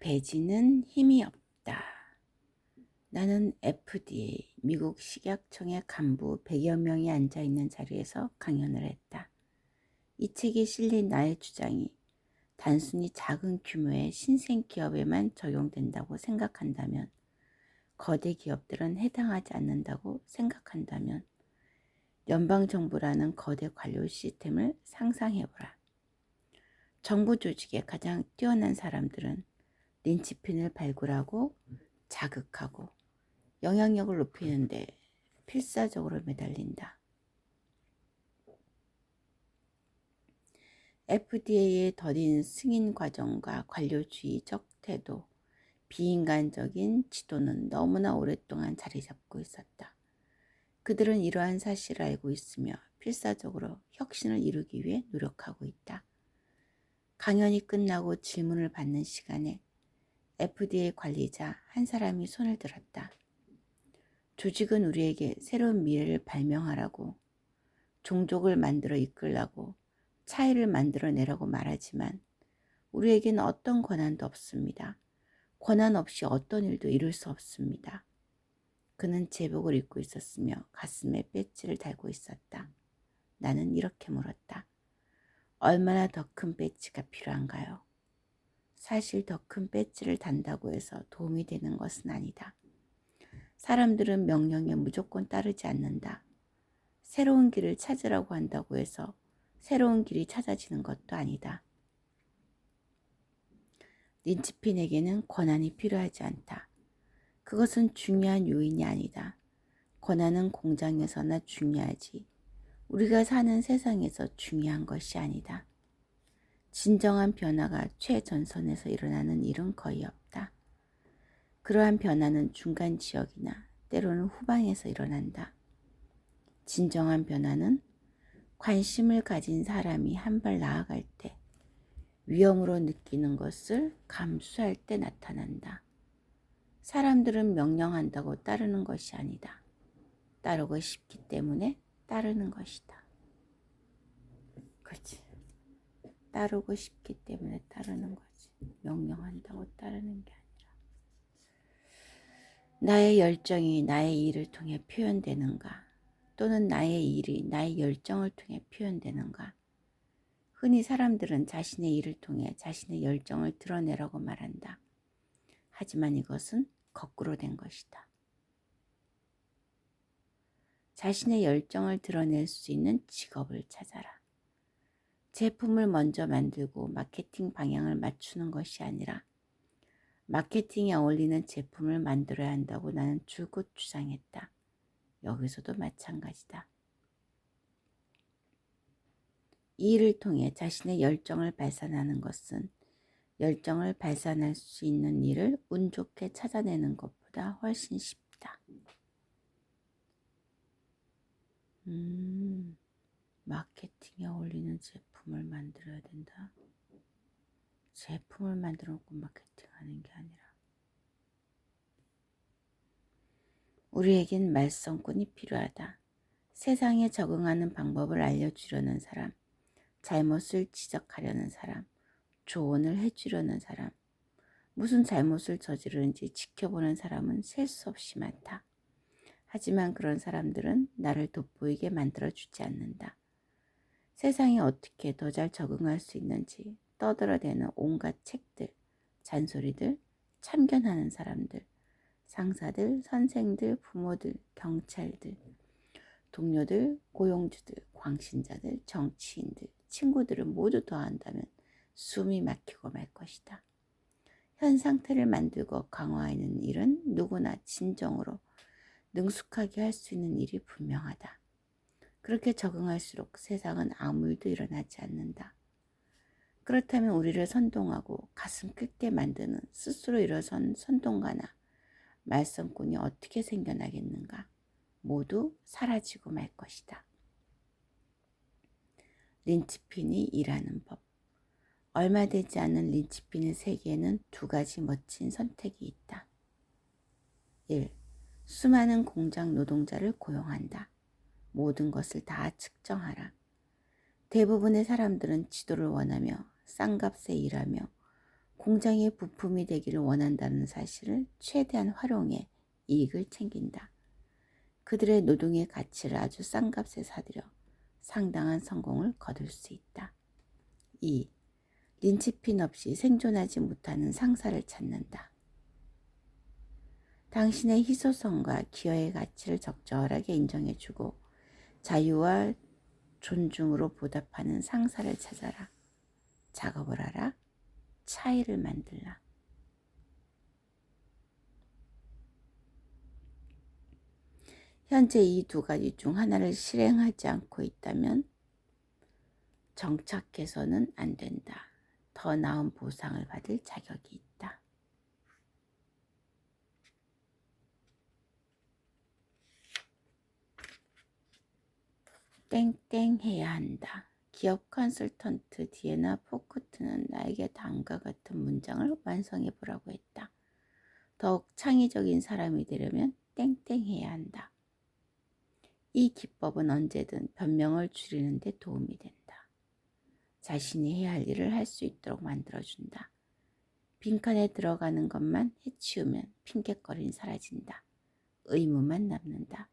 배지는 힘이 없다. 나는 FDA, 미국 식약청의 간부 100여 명이 앉아있는 자리에서 강연을 했다. 이 책에 실린 나의 주장이 단순히 작은 규모의 신생 기업에만 적용된다고 생각한다면, 거대 기업들은 해당하지 않는다고 생각한다면, 연방정부라는 거대 관료 시스템을 상상해보라. 정부 조직의 가장 뛰어난 사람들은 린치핀을 발굴하고 자극하고 영향력을 높이는데 필사적으로 매달린다. FDA의 더딘 승인 과정과 관료주의적 태도, 비인간적인 지도는 너무나 오랫동안 자리 잡고 있었다. 그들은 이러한 사실을 알고 있으며 필사적으로 혁신을 이루기 위해 노력하고 있다. 강연이 끝나고 질문을 받는 시간에 FDA 관리자 한 사람이 손을 들었다. 조직은 우리에게 새로운 미래를 발명하라고, 종족을 만들어 이끌라고, 차이를 만들어내라고 말하지만 우리에겐 어떤 권한도 없습니다. 권한 없이 어떤 일도 이룰 수 없습니다. 그는 제복을 입고 있었으며 가슴에 배지를 달고 있었다. 나는 이렇게 물었다. 얼마나 더 큰 배지가 필요한가요? 사실 더 큰 배지를 단다고 해서 도움이 되는 것은 아니다. 사람들은 명령에 무조건 따르지 않는다. 새로운 길을 찾으라고 한다고 해서 새로운 길이 찾아지는 것도 아니다. 린치핀에게는 권한이 필요하지 않다. 그것은 중요한 요인이 아니다. 권한은 공장에서나 중요하지 우리가 사는 세상에서 중요한 것이 아니다. 진정한 변화가 최전선에서 일어나는 일은 거의 없다. 그러한 변화는 중간 지역이나 때로는 후방에서 일어난다. 진정한 변화는 관심을 가진 사람이 한 발 나아갈 때, 위험으로 느끼는 것을 감수할 때 나타난다. 사람들은 명령한다고 따르는 것이 아니다. 따르고 싶기 때문에 따르는 것이다. 그렇지. 따르고 싶기 때문에 따르는 거지. 명령한다고 따르는 게 아니라. 나의 열정이 나의 일을 통해 표현되는가? 또는 나의 일이 나의 열정을 통해 표현되는가? 흔히 사람들은 자신의 일을 통해 자신의 열정을 드러내라고 말한다. 하지만 이것은 거꾸로 된 것이다. 자신의 열정을 드러낼 수 있는 직업을 찾아라. 제품을 먼저 만들고 마케팅 방향을 맞추는 것이 아니라 마케팅에 어울리는 제품을 만들어야 한다고 나는 줄곧 주장했다. 여기서도 마찬가지다. 이 일을 통해 자신의 열정을 발산하는 것은 열정을 발산할 수 있는 일을 운 좋게 찾아내는 것보다 훨씬 쉽다. 마케팅에 어울리는 제품을 만들어야 된다. 제품을 만들어 놓고 마케팅하는 게 아니라. 우리에겐 말썽꾼이 필요하다. 세상에 적응하는 방법을 알려주려는 사람, 잘못을 지적하려는 사람, 조언을 해주려는 사람, 무슨 잘못을 저지르는지 지켜보는 사람은 셀 수 없이 많다. 하지만 그런 사람들은 나를 돋보이게 만들어주지 않는다. 세상에 어떻게 더 잘 적응할 수 있는지 떠들어대는 온갖 책들, 잔소리들, 참견하는 사람들, 상사들, 선생들, 부모들, 경찰들, 동료들, 고용주들, 광신자들, 정치인들, 친구들을 모두 더한다면 숨이 막히고 말 것이다. 현 상태를 만들고 강화하는 일은 누구나 진정으로 능숙하게 할 수 있는 일이 분명하다. 그렇게 적응할수록 세상은 아무 일도 일어나지 않는다. 그렇다면 우리를 선동하고 가슴 끓게 만드는 스스로 일어선 선동가나 말썽꾼이 어떻게 생겨나겠는가? 모두 사라지고 말 것이다. 린치핀이 일하는 법. 얼마 되지 않은 린치핀의 세계에는 두 가지 멋진 선택이 있다. 1. 수많은 공장 노동자를 고용한다. 모든 것을 다 측정하라. 대부분의 사람들은 지도를 원하며 싼 값에 일하며 공장의 부품이 되기를 원한다는 사실을 최대한 활용해 이익을 챙긴다. 그들의 노동의 가치를 아주 싼 값에 사들여 상당한 성공을 거둘 수 있다. 2. 린치핀 없이 생존하지 못하는 상사를 찾는다. 당신의 희소성과 기여의 가치를 적절하게 인정해주고 자유와 존중으로 보답하는 상사를 찾아라. 작업을 하라. 차이를 만들라. 현재 이 두 가지 중 하나를 실행하지 않고 있다면 정착해서는 안 된다. 더 나은 보상을 받을 자격이 있다. 땡땡 해야 한다. 기업 컨설턴트 디에나 포크트는 나에게 다음과 같은 문장을 완성해 보라고 했다. 더욱 창의적인 사람이 되려면 땡땡 해야 한다. 이 기법은 언제든 변명을 줄이는 데 도움이 된다. 자신이 해야 할 일을 할 수 있도록 만들어준다. 빈칸에 들어가는 것만 해치우면 핑곗거리는 사라진다. 의무만 남는다.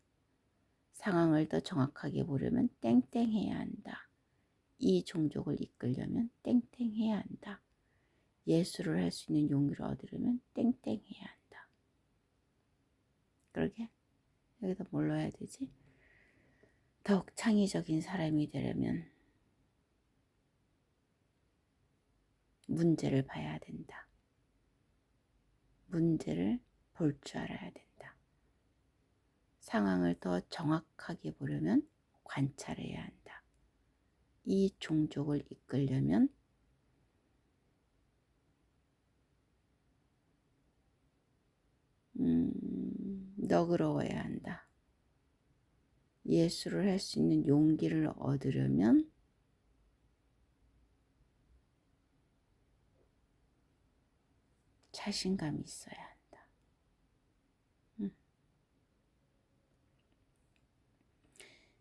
상황을 더 정확하게 보려면 땡땡 해야 한다. 이 종족을 이끌려면 땡땡 해야 한다. 예술을 할 수 있는 용기를 얻으려면 땡땡 해야 한다. 그러게 여기다 뭘 넣어야 되지? 더욱 창의적인 사람이 되려면 문제를 봐야 된다. 문제를 볼 줄 알아야 된다. 상황을 더 정확하게 보려면 관찰해야 한다. 이 종족을 이끌려면 너그러워야 한다. 예술을 할 수 있는 용기를 얻으려면 자신감이 있어야 한다.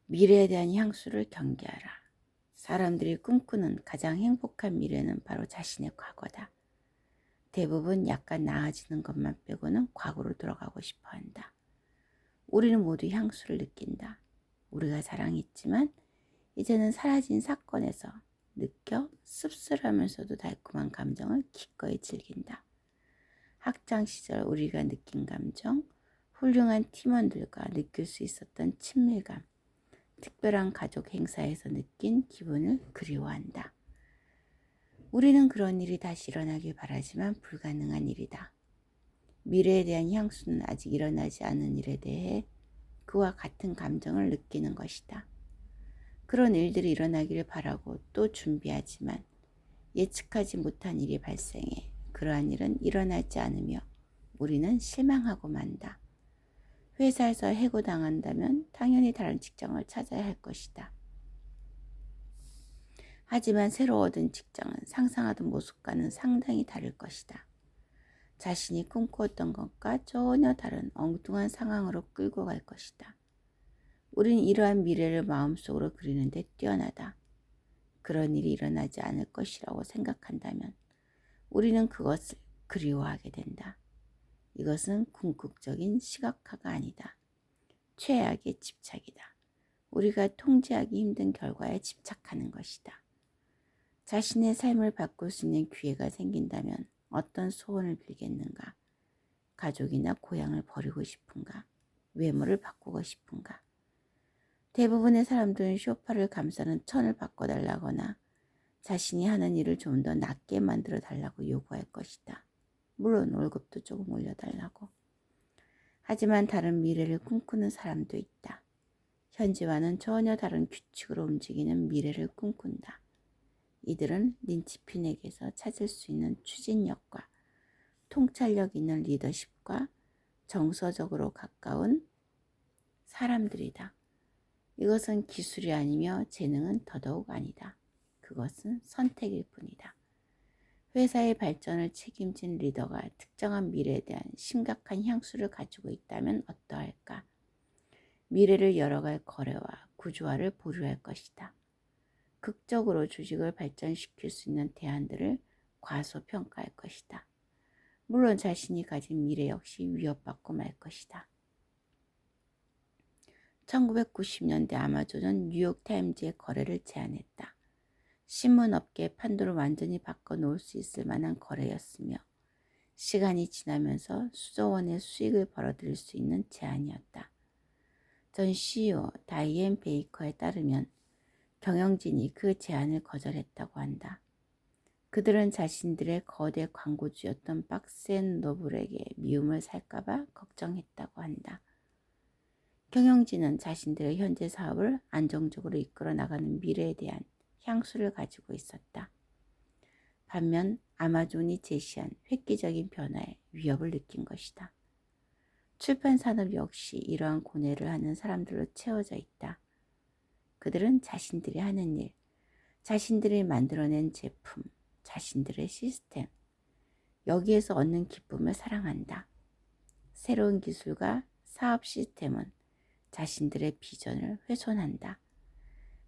미래에 대한 향수를 경계하라. 사람들이 꿈꾸는 가장 행복한 미래는 바로 자신의 과거다. 대부분 약간 나아지는 것만 빼고는 과거로 돌아가고 싶어 한다. 우리는 모두 향수를 느낀다. 우리가 자랑했지만 이제는 사라진 사건에서 느껴 씁쓸하면서도 달콤한 감정을 기꺼이 즐긴다. 학창 시절 우리가 느낀 감정, 훌륭한 팀원들과 느낄 수 있었던 친밀감, 특별한 가족 행사에서 느낀 기분을 그리워한다. 우리는 그런 일이 다시 일어나길 바라지만 불가능한 일이다. 미래에 대한 향수는 아직 일어나지 않은 일에 대해 그와 같은 감정을 느끼는 것이다. 그런 일들이 일어나기를 바라고 또 준비하지만 예측하지 못한 일이 발생해 그러한 일은 일어나지 않으며 우리는 실망하고 만다. 회사에서 해고당한다면 당연히 다른 직장을 찾아야 할 것이다. 하지만 새로 얻은 직장은 상상하던 모습과는 상당히 다를 것이다. 자신이 꿈꾸었던 것과 전혀 다른 엉뚱한 상황으로 끌고 갈 것이다. 우린 이러한 미래를 마음속으로 그리는데 뛰어나다. 그런 일이 일어나지 않을 것이라고 생각한다면 우리는 그것을 그리워하게 된다. 이것은 궁극적인 시각화가 아니다. 최악의 집착이다. 우리가 통제하기 힘든 결과에 집착하는 것이다. 자신의 삶을 바꿀 수 있는 기회가 생긴다면 어떤 소원을 빌겠는가? 가족이나 고향을 버리고 싶은가? 외모를 바꾸고 싶은가? 대부분의 사람들은 쇼파를 감싸는 천을 바꿔달라거나 자신이 하는 일을 좀 더 낫게 만들어 달라고 요구할 것이다. 물론 월급도 조금 올려달라고. 하지만 다른 미래를 꿈꾸는 사람도 있다. 현재와는 전혀 다른 규칙으로 움직이는 미래를 꿈꾼다. 이들은 린치핀에게서 찾을 수 있는 추진력과 통찰력 있는 리더십과 정서적으로 가까운 사람들이다. 이것은 기술이 아니며 재능은 더더욱 아니다. 그것은 선택일 뿐이다. 회사의 발전을 책임진 리더가 특정한 미래에 대한 심각한 향수를 가지고 있다면 어떠할까? 미래를 열어갈 거래와 구조화를 보류할 것이다. 극적으로 조직을 발전시킬 수 있는 대안들을 과소평가할 것이다. 물론 자신이 가진 미래 역시 위협받고 말 것이다. 1990년대 아마존은 뉴욕타임즈의 거래를 제안했다. 신문업계의 판도를 완전히 바꿔놓을 수 있을 만한 거래였으며 시간이 지나면서 수조 원의 수익을 벌어들일 수 있는 제안이었다. 전 CEO 다이앤 베이커에 따르면 경영진이 그 제안을 거절했다고 한다. 그들은 자신들의 거대 광고주였던 박스앤노블에게 미움을 살까봐 걱정했다고 한다. 경영진은 자신들의 현재 사업을 안정적으로 이끌어 나가는 미래에 대한 향수를 가지고 있었다. 반면 아마존이 제시한 획기적인 변화에 위협을 느낀 것이다. 출판 산업 역시 이러한 고뇌를 하는 사람들로 채워져 있다. 그들은 자신들이 하는 일, 자신들이 만들어낸 제품, 자신들의 시스템, 여기에서 얻는 기쁨을 사랑한다. 새로운 기술과 사업 시스템은 자신들의 비전을 훼손한다.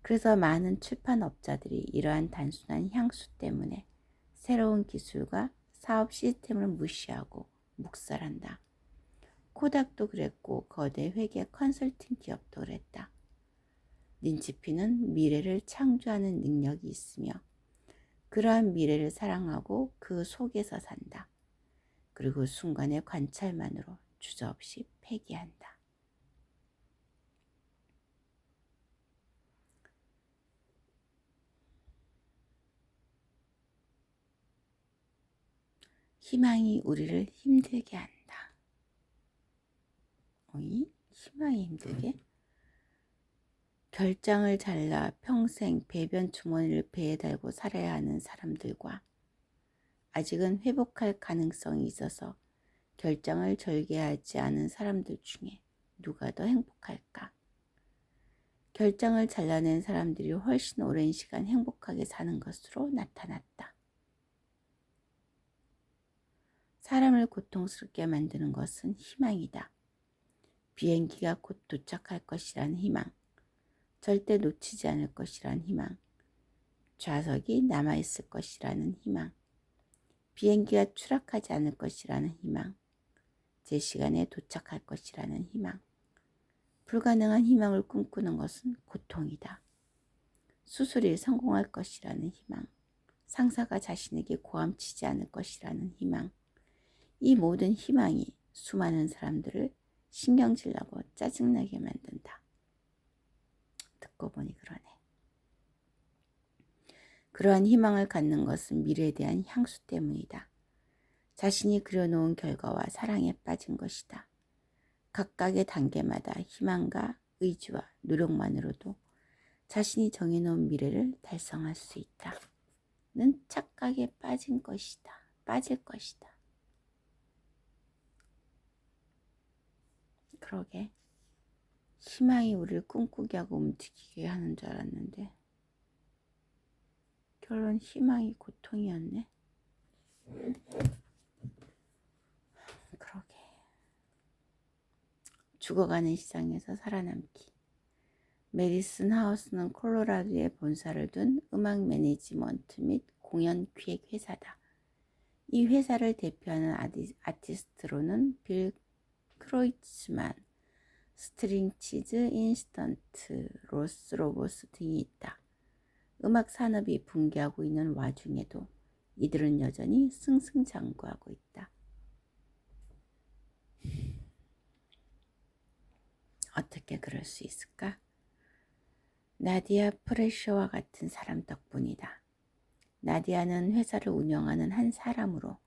그래서 많은 출판업자들이 이러한 단순한 향수 때문에 새로운 기술과 사업 시스템을 무시하고 묵살한다. 코닥도 그랬고 거대 회계 컨설팅 기업도 그랬다. 린치피는 미래를 창조하는 능력이 있으며 그러한 미래를 사랑하고 그 속에서 산다. 그리고 순간의 관찰만으로 주저없이 폐기한다. 희망이 우리를 힘들게 한다. 어이? 희망이 힘들게? 결장을 잘라 평생 배변 주머니를 배에 달고 살아야 하는 사람들과 아직은 회복할 가능성이 있어서 결장을 절개하지 않은 사람들 중에 누가 더 행복할까? 결장을 잘라낸 사람들이 훨씬 오랜 시간 행복하게 사는 것으로 나타났다. 사람을 고통스럽게 만드는 것은 희망이다. 비행기가 곧 도착할 것이라는 희망, 절대 놓치지 않을 것이라는 희망, 좌석이 남아있을 것이라는 희망, 비행기가 추락하지 않을 것이라는 희망, 제 시간에 도착할 것이라는 희망. 불가능한 희망을 꿈꾸는 것은 고통이다. 수술이 성공할 것이라는 희망, 상사가 자신에게 고함치지 않을 것이라는 희망, 이 모든 희망이 수많은 사람들을 신경질 나고 짜증나게 만든다. 듣고 보니 그러네. 그러한 희망을 갖는 것은 미래에 대한 향수 때문이다. 자신이 그려놓은 결과와 사랑에 빠진 것이다. 각각의 단계마다 희망과 의지와 노력만으로도 자신이 정해놓은 미래를 달성할 수 있다. 는 착각에 빠진 것이다. 빠질 것이다. 그러게. 희망이 우리를 꿈꾸게 하고 움직이게 하는 줄 알았는데 결론 희망이 고통이었네. 그러게. 죽어가는 시장에서 살아남기. 메디슨 하우스는 콜로라도에 본사를 둔 음악 매니지먼트 및 공연 기획 회사다. 이 회사를 대표하는 아티스트로는 빌 크로이츠만, 스트링치즈 인스턴트, 로스 로보스 등이 있다. 음악 산업이 붕괴하고 있는 와중에도 이들은 여전히 승승장구하고 있다. 어떻게 그럴 수 있을까? 나디아 프레셔와 같은 사람 덕분이다. 나디아는 회사를 운영하는 한 사람으로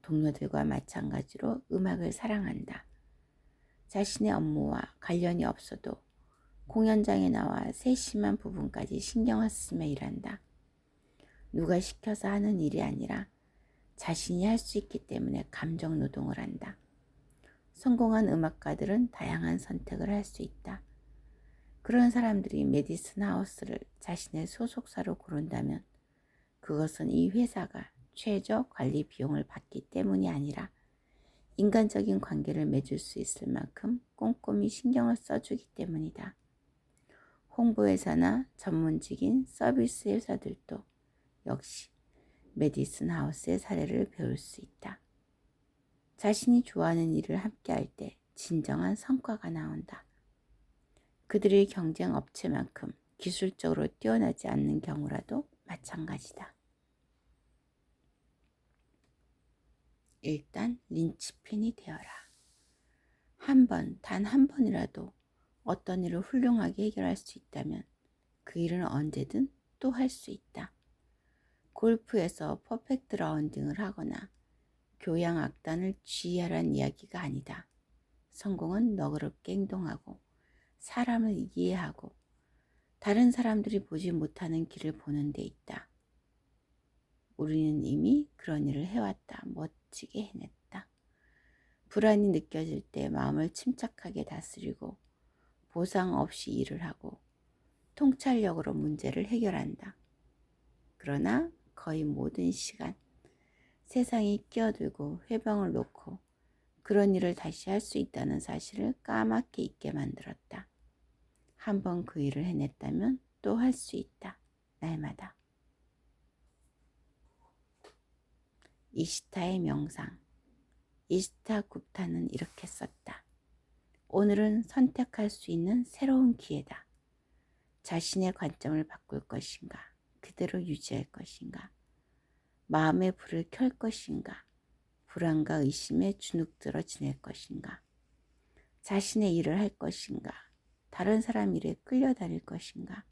동료들과 마찬가지로 음악을 사랑한다. 자신의 업무와 관련이 없어도 공연장에 나와 세심한 부분까지 신경을 쓰며 일한다. 누가 시켜서 하는 일이 아니라 자신이 할 수 있기 때문에 감정 노동을 한다. 성공한 음악가들은 다양한 선택을 할 수 있다. 그런 사람들이 메디슨 하우스를 자신의 소속사로 고른다면 그것은 이 회사가 최저 관리 비용을 받기 때문이 아니라 인간적인 관계를 맺을 수 있을 만큼 꼼꼼히 신경을 써주기 때문이다. 홍보회사나 전문직인 서비스 회사들도 역시 메디슨 하우스의 사례를 배울 수 있다. 자신이 좋아하는 일을 함께 할 때 진정한 성과가 나온다. 그들의 경쟁 업체만큼 기술적으로 뛰어나지 않는 경우라도 마찬가지다. 일단 린치핀이 되어라. 단 한 번이라도 어떤 일을 훌륭하게 해결할 수 있다면 그 일은 언제든 또 할 수 있다. 골프에서 퍼펙트 라운딩을 하거나 교양 악단을 지휘하란 이야기가 아니다. 성공은 너그럽게 행동하고 사람을 이해하고 다른 사람들이 보지 못하는 길을 보는 데 있다. 우리는 이미 그런 일을 해왔다. 멋지게 해냈다. 불안이 느껴질 때 마음을 침착하게 다스리고 보상 없이 일을 하고 통찰력으로 문제를 해결한다. 그러나 거의 모든 시간 세상이 끼어들고 회방을 놓고 그런 일을 다시 할 수 있다는 사실을 까맣게 잊게 만들었다. 한번 그 일을 해냈다면 또 할 수 있다. 날마다. 이시타의 명상. 이시타 굽타는 이렇게 썼다. 오늘은 선택할 수 있는 새로운 기회다. 자신의 관점을 바꿀 것인가? 그대로 유지할 것인가? 마음의 불을 켤 것인가? 불안과 의심에 주눅들어 지낼 것인가? 자신의 일을 할 것인가? 다른 사람 일에 끌려다닐 것인가?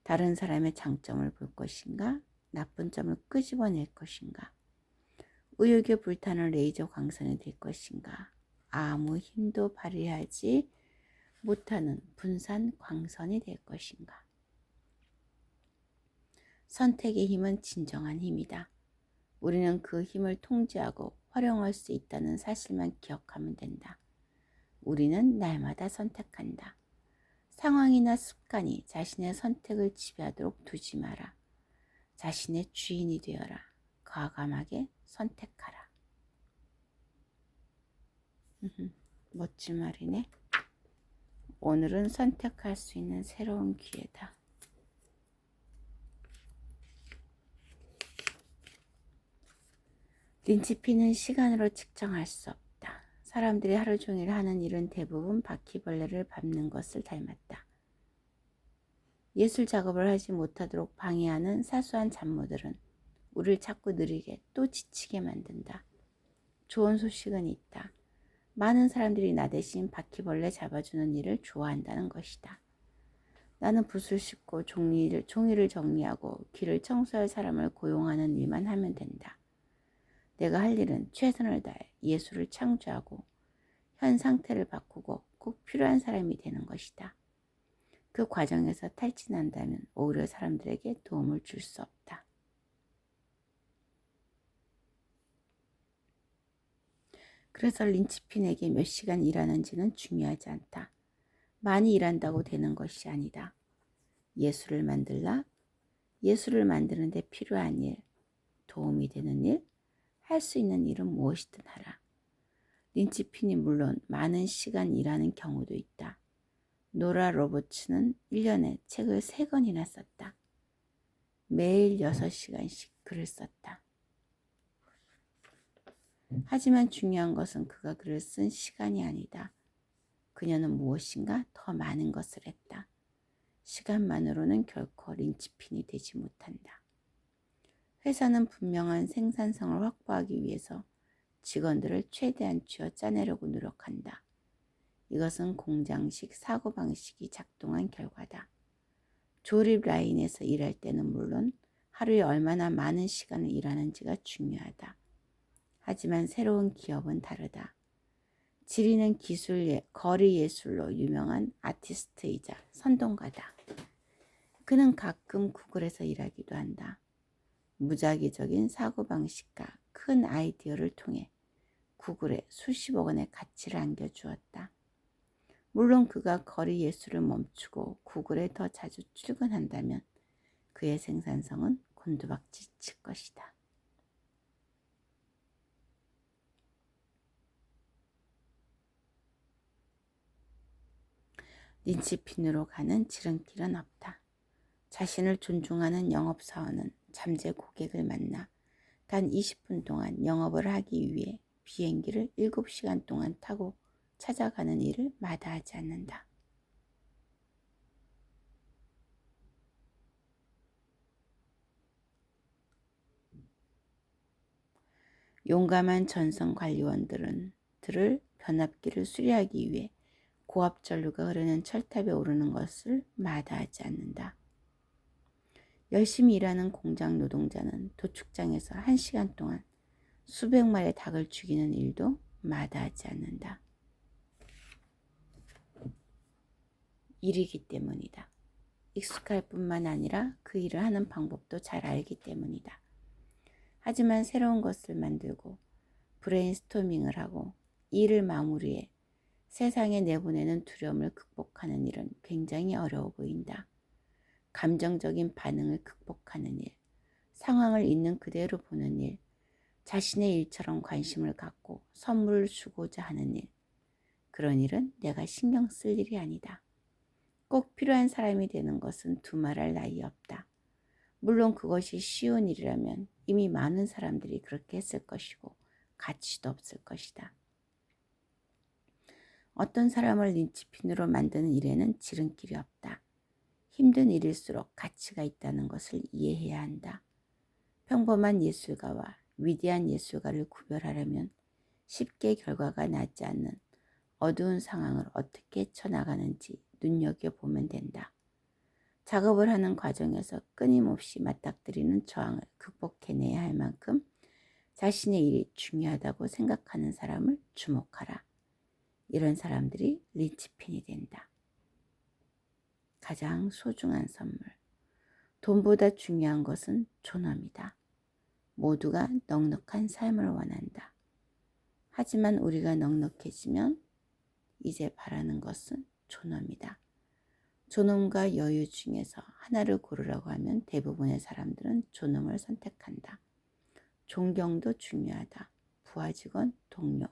다른 사람의 장점을 볼 것인가? 나쁜 점을 끄집어낼 것인가? 의욕에 불타는 레이저 광선이 될 것인가? 아무 힘도 발휘하지 못하는 분산 광선이 될 것인가? 선택의 힘은 진정한 힘이다. 우리는 그 힘을 통제하고 활용할 수 있다는 사실만 기억하면 된다. 우리는 날마다 선택한다. 상황이나 습관이 자신의 선택을 지배하도록 두지 마라. 자신의 주인이 되어라. 과감하게 선택하라. 멋진 말이네. 오늘은 선택할 수 있는 새로운 기회다. 린치핀은 시간으로 측정할 수 없다. 사람들이 하루 종일 하는 일은 대부분 바퀴벌레를 밟는 것을 닮았다. 예술 작업을 하지 못하도록 방해하는 사소한 잡무들은 우리를 자꾸 느리게 또 지치게 만든다. 좋은 소식은 있다. 많은 사람들이 나 대신 바퀴벌레 잡아주는 일을 좋아한다는 것이다. 나는 붓을 씻고 종이를 정리하고 길을 청소할 사람을 고용하는 일만 하면 된다. 내가 할 일은 최선을 다해 예술을 창조하고 현 상태를 바꾸고 꼭 필요한 사람이 되는 것이다. 그 과정에서 탈진한다면 오히려 사람들에게 도움을 줄 수 없다. 그래서 린치핀에게 몇 시간 일하는지는 중요하지 않다. 많이 일한다고 되는 것이 아니다. 예술을 만들라? 예술을 만드는데 필요한 일, 도움이 되는 일, 할 수 있는 일은 무엇이든 하라. 린치핀이 물론 많은 시간 일하는 경우도 있다. 노라 로버츠는 1년에 책을 3권이나 썼다. 매일 6시간씩 글을 썼다. 하지만 중요한 것은 그가 글을 쓴 시간이 아니다. 그녀는 무엇인가 더 많은 것을 했다. 시간만으로는 결코 린치핀이 되지 못한다. 회사는 분명한 생산성을 확보하기 위해서 직원들을 최대한 쥐어짜내려고 노력한다. 이것은 공장식 사고방식이 작동한 결과다. 조립 라인에서 일할 때는 물론 하루에 얼마나 많은 시간을 일하는지가 중요하다. 하지만 새로운 기업은 다르다. 지리는 거리 예술로 유명한 아티스트이자 선동가다. 그는 가끔 구글에서 일하기도 한다. 무작위적인 사고방식과 큰 아이디어를 통해 구글에 수십억 원의 가치를 안겨주었다. 물론 그가 거리 예술을 멈추고 구글에 더 자주 출근한다면 그의 생산성은 곤두박질 것이다. 린치핀으로 가는 지름길은 없다. 자신을 존중하는 영업사원은 잠재 고객을 만나 단 20분 동안 영업을 하기 위해 비행기를 7시간 동안 타고 찾아가는 일을 마다하지 않는다. 용감한 전선 관리원들은 들을 변압기를 수리하기 위해 고압 전류가 흐르는 철탑에 오르는 것을 마다하지 않는다. 열심히 일하는 공장 노동자는 도축장에서 1시간 동안 수백 마리의 닭을 죽이는 일도 마다하지 않는다. 일이기 때문이다. 익숙할 뿐만 아니라 그 일을 하는 방법도 잘 알기 때문이다. 하지만 새로운 것을 만들고 브레인스토밍을 하고 일을 마무리해 세상에 내보내는 두려움을 극복하는 일은 굉장히 어려워 보인다. 감정적인 반응을 극복하는 일, 상황을 있는 그대로 보는 일, 자신의 일처럼 관심을 갖고 선물을 주고자 하는 일, 그런 일은 내가 신경 쓸 일이 아니다. 꼭 필요한 사람이 되는 것은 두말할 나위 없다. 물론 그것이 쉬운 일이라면 이미 많은 사람들이 그렇게 했을 것이고 가치도 없을 것이다. 어떤 사람을 린치핀으로 만드는 일에는 지름길이 없다. 힘든 일일수록 가치가 있다는 것을 이해해야 한다. 평범한 예술가와 위대한 예술가를 구별하려면 쉽게 결과가 나지 않는 어두운 상황을 어떻게 쳐나가는지 눈여겨보면 된다. 작업을 하는 과정에서 끊임없이 맞닥뜨리는 저항을 극복해내야 할 만큼 자신의 일이 중요하다고 생각하는 사람을 주목하라. 이런 사람들이 린치핀이 된다. 가장 소중한 선물. 돈보다 중요한 것은 존엄이다. 모두가 넉넉한 삶을 원한다. 하지만 우리가 넉넉해지면 이제 바라는 것은 존엄이다. 존엄과 여유 중에서 하나를 고르라고 하면 대부분의 사람들은 존엄을 선택한다. 존경도 중요하다. 부하 직원, 동료,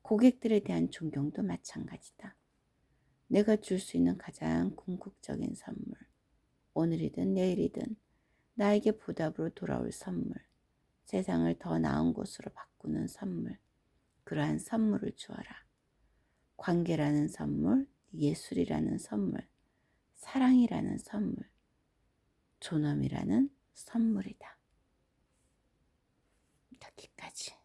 고객들에 대한 존경도 마찬가지다. 내가 줄 수 있는 가장 궁극적인 선물, 오늘이든 내일이든 나에게 보답으로 돌아올 선물, 세상을 더 나은 곳으로 바꾸는 선물, 그러한 선물을 주어라. 관계라는 선물, 예술이라는 선물, 사랑이라는 선물, 존엄이라는 선물이다. 여기까지.